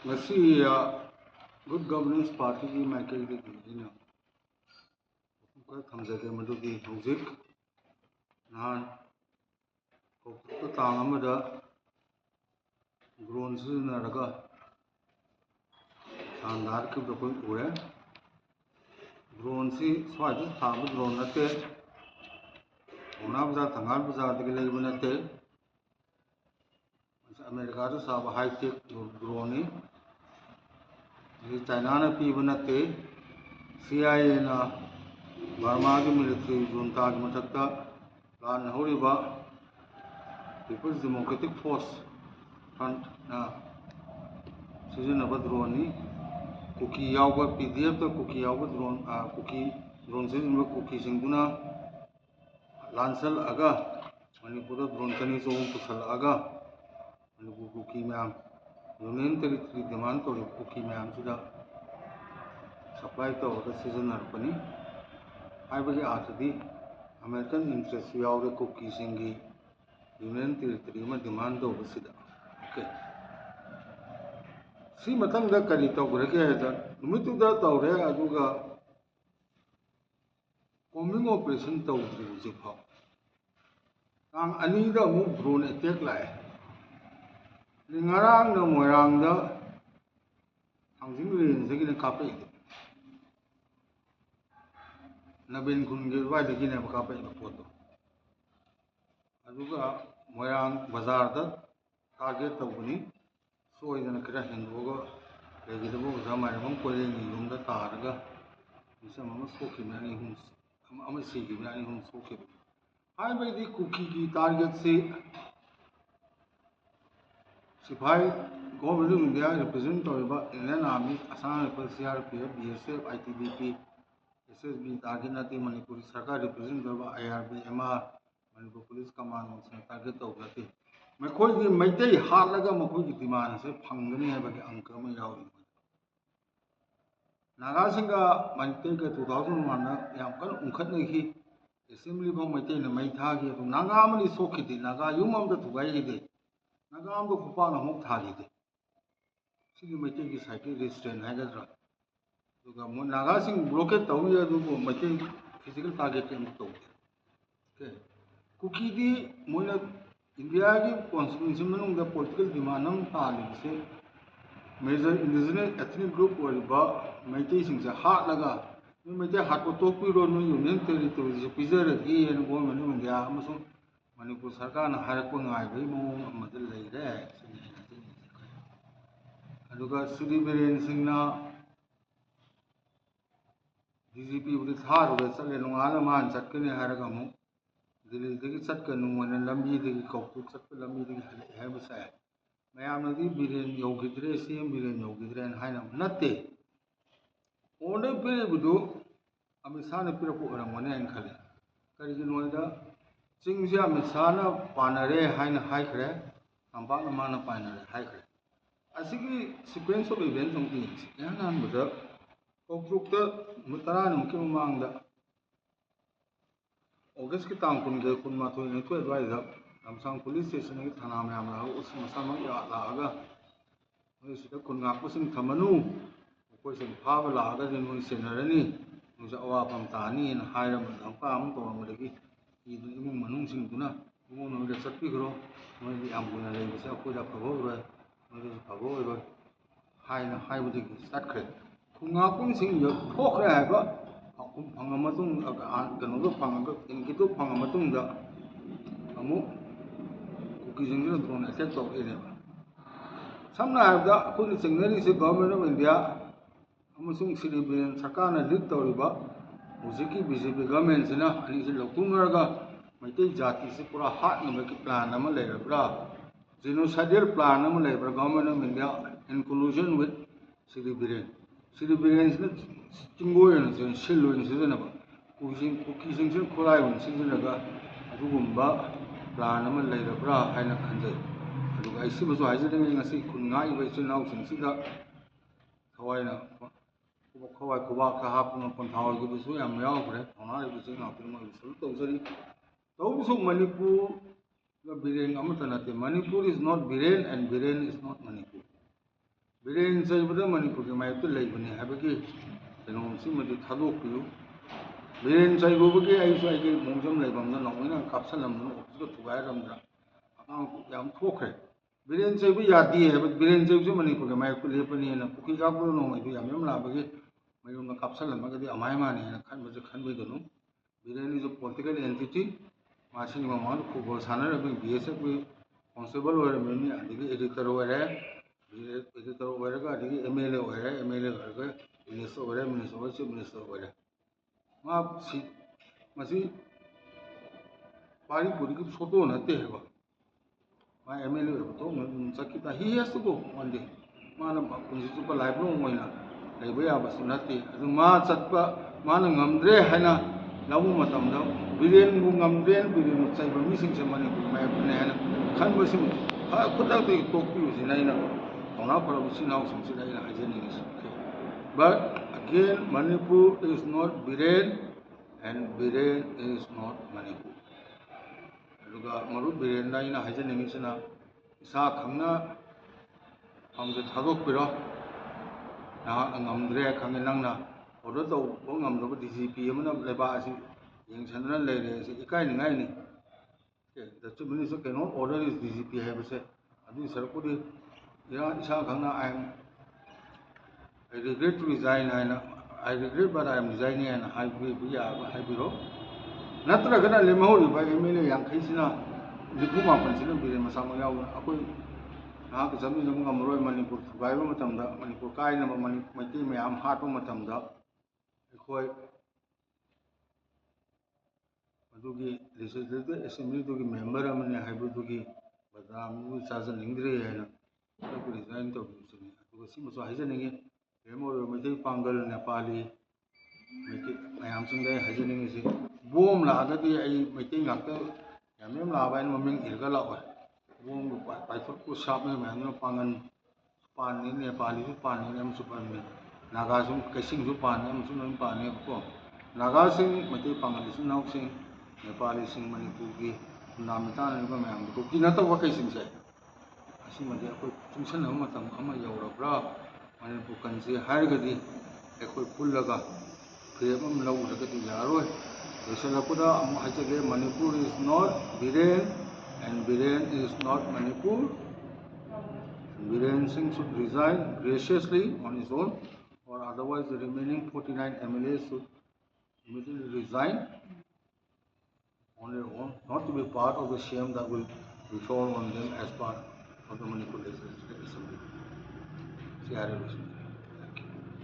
ꯉꯁꯤ ꯒꯨꯗ ꯒꯕꯔꯅꯦꯟꯁ ꯄꯥꯔꯇꯤꯒꯤ ꯃꯥꯏꯀꯩꯗꯒꯤ ꯑꯩꯅ ꯈꯔ ꯊꯝꯖꯒꯦ ꯃꯗꯨꯗꯤ ꯍꯧꯖꯤꯛ ꯅꯍꯥꯟ ꯀꯧꯕ꯭ꯔꯨꯛꯇ ꯇꯥꯡ ꯑꯃꯗ ꯗ꯭ꯔꯣꯟ ꯁꯤꯖꯤꯟꯅꯔꯒ ꯁꯥꯟꯗꯥꯔꯛꯈꯤꯕꯗꯨ ꯑꯩꯈꯣꯏ ꯎꯔꯦ꯫ ꯗ꯭ꯔꯣꯟꯁꯤ ꯁ꯭ꯋꯥꯏꯗ ꯊꯥꯕ ꯗ꯭ꯔꯣꯟ ꯅꯠꯇꯦ, ꯄꯥꯎꯅꯥ ꯕꯖꯥꯔ ꯊꯪꯒꯥꯜ ꯕꯖꯥꯔꯗꯒꯤ ꯂꯩꯕ ꯅꯠꯇꯦ, ꯑꯃꯦꯔꯤꯀꯥꯗ ꯁꯥꯕ ꯍꯥꯏꯇꯦꯛ ꯗ꯭ꯔꯣꯟꯅꯤ꯫ ꯆꯥꯏꯅꯥꯅ ꯄꯤꯕ ꯅꯠꯇꯦ, CIA ꯅ ꯕꯔꯃꯥꯒꯤ ꯃꯤꯂꯤꯇꯔꯤ ꯖꯨꯟꯇꯥꯒꯤ ꯃꯊꯛꯇ ꯂꯥꯟꯍꯧꯔꯤꯕ ꯄꯤꯄꯜꯁ ꯗꯦꯃꯣꯀ꯭ꯔꯦꯇꯤꯛ ꯐꯣꯔꯁ ꯐ꯭ꯔꯟꯠꯅ ꯁꯤꯖꯤꯟꯅꯕ ꯗ꯭ꯔꯣꯟꯅꯤ꯫ ꯀꯨꯀꯤ ꯌꯥꯎꯕ PDF ꯀꯨꯀꯤ ꯌꯥꯎꯕ ꯗ꯭ꯔꯣꯟ ꯁꯤꯖꯤꯟꯅꯕ ꯀꯨꯀꯤꯁꯤꯡꯗꯨꯅ ꯂꯥꯟꯁꯜꯂꯛꯑꯒ ꯃꯅꯤꯄꯨꯔꯗ ꯗ꯭ꯔꯣꯟ ꯆꯅꯤ ꯆꯍꯨꯝ ꯄꯨꯁꯜꯂꯛꯑꯒ ꯃꯅꯤꯄꯨꯔ ꯀꯨꯀꯤ ꯃꯌꯥꯝ ꯌꯨꯅꯤꯌꯟ ꯇꯦꯔꯤꯇꯣꯔꯤ ꯗꯤꯃꯥꯟ ꯇꯧꯔꯤꯕ ꯀꯨꯀꯤ ꯃꯌꯥꯝꯁꯤꯗ ꯁꯄ꯭ꯂꯥꯏ ꯇꯧꯔꯒ ꯁꯤꯖꯤꯟꯅꯔꯛꯄꯅꯤ ꯍꯥꯏꯕꯒꯤ ꯑꯥꯔꯊꯗꯤ ꯑꯃꯦꯔꯤꯀꯟ ꯏꯟꯇꯔꯦꯁꯁꯨ ꯌꯥꯎꯔꯦ ꯀꯨꯀꯤꯁꯤꯡꯒꯤ ꯌꯨꯅꯤꯌꯟ ꯇꯦꯔꯤꯇꯣꯔꯤ ꯑꯃ ꯗꯤꯃꯥꯟ ꯇꯧꯕꯁꯤꯗ꯫ ꯁꯤ ꯃꯊꯪꯗ ꯀꯔꯤ ꯇꯧꯈ꯭ꯔꯒꯦ ꯍꯥꯏꯕꯗ ꯅꯨꯃꯤꯠꯇꯨꯗ ꯇꯧꯔꯦ, ꯑꯗꯨꯒ ꯀꯣꯝꯕꯤꯡ ꯑꯣꯄꯔꯦꯁꯟ ꯇꯧꯗ꯭ꯔꯤ ꯍꯧꯖꯤꯛꯐꯥꯎ꯫ ꯇꯥꯡ 2ꯗ ꯑꯃꯨꯛ ꯗ꯭ꯔꯣꯟ ꯑꯦꯇꯦꯛ ꯂꯥꯛꯑꯦ꯫ ꯉꯔꯥꯡꯅ ꯃꯣꯏꯔꯥꯡꯗ ꯊꯥꯡꯖꯤꯡ ꯔꯦꯟꯖꯗꯒꯤꯅ ꯀꯥꯞꯄꯛꯏꯗꯣ, ꯅꯕꯤꯟ ꯈꯨꯟꯒꯤ ꯑꯗꯨꯋꯥꯏꯗꯒꯤꯅꯦꯕ ꯀꯥꯞꯄꯛꯏꯕ ꯄꯣꯠꯇꯣ, ꯑꯗꯨꯒ ꯃꯣꯏꯔꯥꯡ ꯕꯖꯥꯔꯗ ꯇꯥꯔꯒꯦꯠ ꯇꯧꯕꯅꯤ꯫ ꯁꯣꯏꯗꯅ ꯈꯔ ꯍꯦꯟꯗꯣꯛꯑꯒ ꯂꯩꯒꯗꯕ ꯑꯣꯖꯥ ꯃꯥꯏꯔꯦꯝꯕꯝ ꯀꯣꯏꯔꯦꯡꯒꯤ ꯌꯨꯝꯗ ꯇꯥꯔꯒ ꯃꯤꯆꯝ ꯑꯃ ꯁꯣꯛꯈꯤꯕꯅꯤ, ꯑꯃ ꯁꯤꯈꯤꯕꯅꯤ, 2 ꯑꯍꯨꯝ ꯁꯣꯛꯈꯤꯕꯅꯤ꯫ ꯍꯥꯏꯕꯗꯤ ꯀꯨꯀꯤꯒꯤ ꯇꯥꯔꯒꯦꯠꯁꯤ ꯁꯤꯐꯥꯏ ꯒꯣꯚꯔꯟꯃꯦꯟꯠ ꯑꯣꯐ ꯏꯟꯗꯤꯌꯥ ꯔꯤꯄ꯭ꯔꯖꯦꯟꯠ ꯇꯧꯔꯤꯕ Indian army, Assam rifle, CRPF, BSF, ITBP, SSB target ꯅꯠꯇꯦ꯫ ꯃꯅꯤꯄꯨꯔ ꯁꯔꯀꯥꯔ ꯔꯤꯄ꯭ꯔꯖꯦꯟꯠ ꯇꯧꯔꯤꯕ IRB, MR, ꯃꯅꯤꯄꯨꯔ ꯄꯨꯂꯤꯁ ꯀꯃꯥꯟꯗꯣꯁꯤꯡꯅ ꯇꯥꯔꯒꯦꯠ ꯇꯧꯕ ꯅꯠꯇꯦ꯫ ꯃꯈꯣꯏꯒꯤ ꯃꯩꯇꯩ ꯍꯥꯠꯂꯒ ꯃꯈꯣꯏꯒꯤ ꯗꯤꯃꯥꯟꯁꯦ ꯐꯪꯒꯅꯤ ꯍꯥꯏꯕꯒꯤ ꯑꯪꯀ ꯑꯃ ꯌꯥꯎꯔꯤ꯫ ꯅꯥꯒꯥꯁꯤꯡꯒ ꯃꯩꯇꯩꯒ 2001ꯗ ꯌꯥꯝ ꯀꯟꯅ ꯎꯪꯈꯠꯅꯈꯤ꯫ ꯑꯦꯁꯦꯝꯕ꯭ꯂꯤ ꯐꯥꯎ ꯃꯩꯇꯩꯅ ꯃꯩ ꯊꯥꯈꯤ, ꯑꯗꯨ ꯅꯥꯒꯥ ꯑꯃꯗꯤ ꯁꯣꯛꯈꯤꯗꯦ, ꯅꯥꯒꯥ ꯌꯨꯝ ꯑꯃꯗ ꯊꯨꯒꯥꯏꯈꯤꯗꯦ, ꯅꯥꯒꯥ ꯑꯃꯗ ꯈꯨꯄꯥꯛꯅ ꯑꯃꯨꯛ ꯊꯥꯈꯤꯗꯦ꯫ ꯁꯤꯒꯤ ꯃꯩꯇꯩꯒꯤ ꯁꯥꯏꯠꯀꯤ ꯔꯦꯁꯇ꯭ꯔꯦꯟ ꯍꯥꯏꯒꯗ꯭ꯔꯥ꯫ ꯑꯗꯨꯒ ꯅꯥꯒꯥꯁꯤꯡ ꯕ꯭ꯂꯣꯀꯦꯠ ꯇꯧꯏ, ꯑꯗꯨꯕꯨ ꯃꯩꯇꯩ ꯐꯤꯖꯤꯀꯦꯜ ꯇꯥꯔꯒꯦꯠꯇꯤ ꯑꯃꯨꯛ ꯇꯧꯗꯦ꯫ ꯀꯨꯀꯤꯗꯤ ꯃꯣꯏꯅ ꯏꯟꯗꯤꯌꯥꯒꯤ ꯀꯣꯟꯁꯇꯤꯇ꯭ꯌꯨꯁꯟ ꯃꯅꯨꯡꯗ ꯄꯣꯂꯤꯇꯤꯀꯦꯜ ꯗꯤꯃꯥꯟ ꯑꯃ ꯇꯥꯜꯂꯤꯕꯁꯦ ꯃꯦꯖꯔ ꯏꯟꯗꯤꯖꯤꯅꯁ ꯑꯦꯊꯅꯤꯛ ꯒ꯭ꯔꯨꯞ ꯑꯣꯏꯔꯤꯕ ꯃꯩꯇꯩꯁꯤꯡꯁꯦ ꯍꯥꯠꯂꯒ ꯅꯣꯏ ꯃꯩꯇꯩ ꯍꯥꯠꯄ ꯇꯣꯛꯄꯤꯔꯣ, ꯅꯣꯏ ꯌꯨꯅꯤꯌꯟ ꯇꯦꯔꯤꯇꯣꯔꯤꯁꯦ ꯄꯤꯖꯔꯒꯦꯅ ꯒꯣꯚꯔꯟꯃꯦꯟꯠ ꯑꯣꯐ ꯏꯟꯗꯤꯌꯥ ꯑꯃꯁꯨꯡ ꯃꯅꯤꯄꯨꯔ ꯁꯔꯀꯥꯔꯅ ꯍꯥꯏꯔꯛꯄ ꯉꯥꯏꯕꯒꯤ ꯃꯑꯣꯡ ꯑꯃꯗ ꯂꯩꯔꯦ꯫ ꯑꯗꯨꯒ ꯁꯤꯗꯤ ꯕꯤꯔꯦꯟꯁꯤꯡꯅ DGPꯕꯨꯗꯤ ꯊꯥꯔꯨꯔꯦ, ꯆꯠꯂꯦ, ꯅꯣꯡꯉꯥꯜꯂ ꯃꯥꯅ ꯆꯠꯀꯅꯤ ꯍꯥꯏꯔꯒ ꯑꯃꯨꯛ ꯗꯤꯜꯂꯤꯗꯒꯤ ꯆꯠꯀꯅꯨ ꯍꯥꯏꯅ ꯂꯝꯕꯤꯗꯒꯤ ꯀꯧꯕ꯭ꯔꯨꯛ ꯆꯠꯄ ꯂꯝꯕꯤꯗꯒꯤ ꯍꯜꯂꯛꯑꯦ ꯍꯥꯏꯕ ꯁꯥꯏ꯫ ꯃꯌꯥꯝꯅꯗꯤ ꯕꯤꯔꯦꯟ ꯌꯧꯈꯤꯗ꯭ꯔꯦ, CM ꯕꯤꯔꯦꯟ ꯌꯧꯈꯤꯗ꯭ꯔꯦꯅ ꯍꯥꯏꯅꯕ ꯅꯠꯇꯦ꯫ ꯑꯣꯔꯗꯔ ꯄꯤꯔꯤꯕꯗꯨ ꯑꯃꯤꯠ ꯁꯥꯍꯅ ꯄꯤꯔꯛꯄ ꯑꯣꯏꯔꯝꯒꯅꯤ ꯍꯥꯏꯅ ꯈꯜꯂꯤ꯫ ꯀꯔꯤꯒꯤꯅꯣ ꯍꯥꯏꯕꯗ ꯆꯤꯡꯁꯦ ꯑꯃꯤꯠ ꯁꯥꯍꯅ ꯄꯥꯟꯅꯔꯦ ꯍꯥꯏꯅ ꯍꯥꯏꯈ꯭ꯔꯦ, ꯇꯝꯄꯥꯛꯅ ꯃꯥꯅ ꯄꯥꯟꯅꯔꯦ ꯍꯥꯏꯈ꯭ꯔꯦ꯫ ꯑꯁꯤꯒꯤ ꯁꯤꯀ꯭ꯋꯦꯟꯁ ꯑꯣꯐ ꯏꯚꯦꯟꯁ ꯑꯃꯨꯛ ꯌꯦꯡꯁꯤ꯫ ꯏꯍꯥꯟ ꯍꯥꯟꯕꯗ ꯀꯧꯕ꯭ꯔꯨꯛꯇ ꯅꯨꯃꯤꯠ 50ꯅꯤꯃꯨꯛꯀꯤ ꯃꯃꯥꯡꯗ ꯑꯣꯒꯁꯀꯤ ꯇꯥꯡ 20, 21, 22 ꯑꯗꯨꯋꯥꯏꯗ ꯂꯝꯁꯥꯡ ꯄꯨꯂꯤꯁ ꯁ꯭ꯇꯦꯁꯟꯗꯒꯤ ꯊꯅꯥ ꯃꯌꯥꯝ ꯂꯥꯛꯑꯒ ꯃꯁꯥꯃꯛ ꯂꯥꯛꯑꯒ ꯅꯣꯏ ꯁꯤꯗ ꯈꯨꯟ ꯉꯥꯛꯄꯁꯤꯡ ꯊꯝꯃꯅꯨ, ꯃꯈꯣꯏꯁꯤꯡ ꯐꯥꯕ ꯂꯥꯛꯑꯒꯗꯤ ꯅꯣꯏ ꯁꯦꯟꯅꯔꯅꯤ, ꯅꯣꯏꯁꯨ ꯑꯋꯥꯐꯝ ꯇꯥꯅꯤꯅ ꯍꯥꯏꯔꯝꯕ ꯙꯝꯀꯥ ꯑꯃ ꯇꯧꯔꯝꯕꯗꯒꯤ ꯀꯤꯗꯨꯅ ꯏꯃꯨꯡ ꯃꯅꯨꯡꯁꯤꯡꯗꯨꯅ ꯏꯕꯨꯡꯉꯣ ꯅꯣꯏꯗ ꯆꯠꯄꯤꯈ꯭ꯔꯣ, ꯅꯣꯏꯗꯤ ꯌꯥꯝ ꯀꯨꯏꯅ ꯂꯩꯕꯁꯦ ꯑꯩꯈꯣꯏꯗ ꯑꯐꯕ ꯑꯣꯏꯔꯣꯏ, ꯅꯣꯏꯗꯁꯨ ꯐꯕ ꯑꯣꯏꯔꯣꯏ ꯍꯥꯏꯅ ꯍꯥꯏꯕꯗꯒꯤ ꯆꯠꯈ꯭ꯔꯦ꯫ ꯈꯨꯟꯉꯥꯛꯄꯁꯤꯡ ꯊꯣꯛꯈ꯭ꯔꯦ ꯍꯥꯏꯕ ꯄꯥꯎꯈꯨꯝ ꯐꯪꯉ ꯃꯇꯨꯡꯗ ꯀꯩꯅꯣꯗꯣ ꯐꯪꯉꯒ ꯏꯟꯀꯤꯗꯣ ꯐꯪꯉ ꯃꯇꯨꯡꯗ ꯑꯃꯨꯛ ꯀꯨꯀꯤꯁꯤꯡꯁꯤꯅ ꯗ꯭ꯔꯣꯟ ꯑꯦꯇꯦꯛ ꯇꯧꯔꯛꯏꯅꯦꯕ꯫ ꯁꯝꯅ ꯍꯥꯏꯔꯕꯗ ꯑꯩꯈꯣꯏꯅ ꯆꯤꯡꯅꯔꯤꯁꯤ ꯒꯣꯚꯔꯟꯃꯦꯟꯠ ꯑꯣꯐ ꯏꯟꯗꯤꯌꯥ ꯑꯃꯁꯨꯡ ꯁꯤꯗꯤ ꯕꯤꯔꯦꯟ ꯁꯔꯀꯥꯔꯅ ꯂꯤꯗ ꯇꯧꯔꯤꯕ ꯍꯧꯖꯤꯛꯀꯤ BJP ꯒꯚꯔꯟꯃꯦꯟꯠꯁꯤꯅ ꯑꯅꯤꯁꯤ ꯂꯧꯊꯣꯛꯅꯔꯒ ꯃꯩꯇꯩ ꯖꯥꯇꯤꯁꯤ ꯄꯨꯔꯥ ꯍꯥꯠꯅꯕꯒꯤ ꯄ꯭ꯂꯥꯟ ꯑꯃ ꯂꯩꯔꯕ꯭ꯔꯥ, ꯖꯦꯅꯣꯁꯥꯏꯗꯦꯜ ꯄ꯭ꯂꯥꯟ ꯑꯃ ꯂꯩꯕ꯭ꯔꯥ government of India in collusion with ꯁꯤꯗꯤ ꯕꯤꯔꯦꯟ꯫ ꯁꯤꯗꯤ ꯕꯤꯔꯦꯟꯁꯤꯅ ꯆꯤꯡꯒꯣꯏ ꯑꯣꯏꯅ ꯁꯤꯜ ꯑꯣꯏꯅ ꯁꯤꯖꯤꯟꯅꯕ, ꯀꯨꯀꯤꯁꯤꯡꯁꯤꯅ ꯈꯨꯠꯂꯥꯏ ꯑꯣꯏꯅ ꯁꯤꯖꯤꯟꯅꯔꯒ ꯑꯗꯨꯒꯨꯝꯕ ꯄ꯭ꯂꯥꯟ ꯑꯃ ꯂꯩꯔꯕ꯭ꯔꯥ ꯍꯥꯏꯅ ꯈꯟꯖꯩ꯫ ꯑꯗꯨꯒ ꯑꯩ ꯁꯤꯃꯁꯨ ꯍꯥꯏꯖꯅꯤꯡꯉꯤ, ꯉꯁꯤ ꯈꯨꯟ ꯉꯥꯛꯏꯕ ꯏꯆꯤꯜ ꯏꯅꯥꯎꯁꯤꯡꯁꯤꯗ ꯊꯋꯥꯏ ꯈꯨꯕꯥꯛꯇ ꯍꯥꯞꯇꯨꯅ ꯄꯣꯟꯊꯥ ꯑꯣꯏꯈꯤꯕꯁꯨ ꯌꯥꯝ ꯌꯥꯎꯈ꯭ꯔꯦ꯫ ꯊꯧꯅꯥ ꯂꯩꯕ ꯏꯆꯤꯜ ꯏꯅꯥꯎ ꯈꯨꯗꯤꯡꯃꯛ ꯁꯦꯂꯨꯠ ꯇꯧꯖꯔꯤ꯫ ꯇꯧꯕꯁꯨ ꯃꯅꯤꯄꯨꯔꯒ ꯕꯤꯔꯦꯟ ꯑꯃꯠꯇ ꯅꯠꯇꯦ꯫ Manipur is not Biren and Biren is not Manipur. Biren Saibada Manipur Mayapta Labani Habaki, the Nomsimati Tadoku. Biren Saibuki, I saw Monsum Labam, the Nomina, Capsalam, to Iram, Yam Poker. Biren Saibu Yadi, but Biren Saibu Manipur Mayapta Labani and a Puki Gabu, no, maybe Yam Labagi, Mayum Capsalam, Magadi, Amaimani, and a kind of a Kanwidano. Biren is a political entity, marching among football, Sana, BSF, constable, or many, and the editor over editor over MLA over MLA over minister over minister over chief minister over masi party political photo na te ba ma MLA over to sakita he has to go one day ma na kunsi su pa live no mo na ai ba ya ba sunati adu ma chatpa ma na ngamdre haina lawu matam da biren bu ngamdren biren chai ba mi sing se mani bu ma ne na khan ba sim ha khudak te tok pi usi na but again, Manipur is not Biren and Biren is not Manipur. Marut Biren na ina haja ningisana isa khangna hamde thadok piro na ngamdre khangin nangna order to ngam do DCP amana leba asi yeng chandra lere se ikai ningai ni the chief minister cannot order his DCP have say adi sarpudi ya isa khangna I regret to resign and I regret but I am resigning and I will be a bureau. Natra gana lemahori by Emily Yankisina, Lipuma Pansina, Bimasama, Apo, Nakazami Namuro, Manipur, Matamda, Manipur Kai, Matime, I'm Hato Matamda, Koi Madugi, legislative assembly to be member of a hybrid Dugi, but I'm as an Ingre and I resign to Simus Hazaning. Remember, Mate Pangal, Nepali, Mayam Sunday, Hazaning is boom la that I making after Yamim Lava and Mumming Irgala. Boom by foot sharp man, Pangan, Pan in Nepali, Pan in Supan, Nagasum, Kashing Supan, Sunan Pan, Nagasing, Mate Pangal is now saying Nepali sing Manipuki, Namitan and Mamam, Kukinata vacation say. I see my dear Tunsan Amatam, Ama Yaura. Manipur country Hargadi, Equi Pulaga, Prebam Laudagati Yaroi, Yosalapuda, Mahajage, Manipur is not Biren, and Biren is not Manipur. Biren Singh should resign graciously on his own, or otherwise the remaining 49 MLAs should immediately resign on their own, not to be part of the shame that will befall on them as part of the Manipur Legislative Assembly.